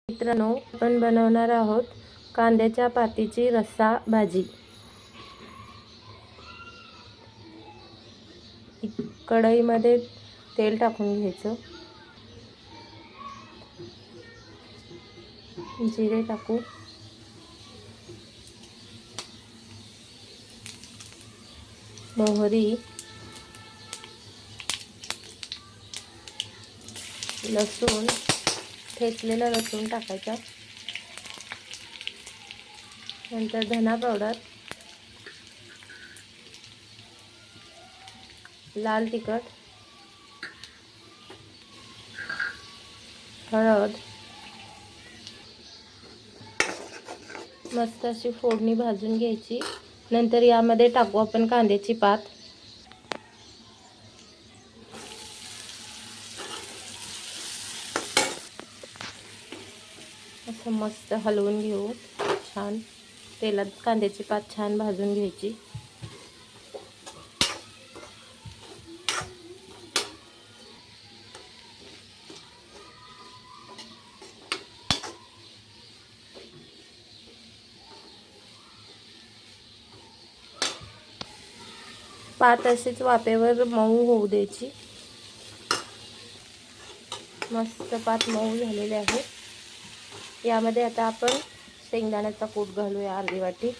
मित्रांनो, आपण बनवणार आहोत कांद्याच्या पातीची रस्सा भाजी। कढईमध्ये तेल टाकून घ्यायचं, जिरे टाकू, मोहरी, लसूण, ठेचलेला लसूण टाकायचा, नंतर धना पावडर, लाल तिखट, हळद, मस्त अशी फोडणी भाजून घ्यायची। नंतर यामध्ये टाकू आपण कांद्याची पात, असं मस्त हलवून घेऊ। छान तेलात कांद्याची पात छान भाजून घ्यायची। पात अशीच वाफेवर मऊ होऊ द्यायची। मस्त पात मऊ झालेले आहे। यामध्ये आता आपण शेंगदाण्याचा कूट घालूया, अर्धी वाटी।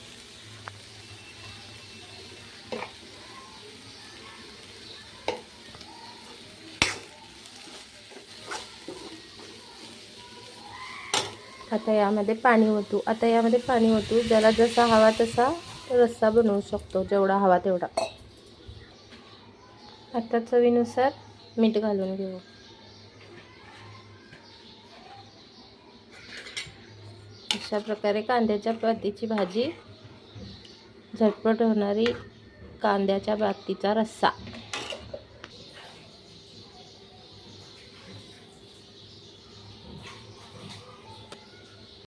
आता यामध्ये पाणी ओतू। ज्याला जसा हवा तसा रस्सा बनवू शकतो, जेवढा हवा तेवढा। आता चवीनुसार मीठ घालून घेऊ। अशा प्रकारे कांद्याच्या पातीची भाजी, झटपट होणारी कांद्याच्या पातीचा रस्सा।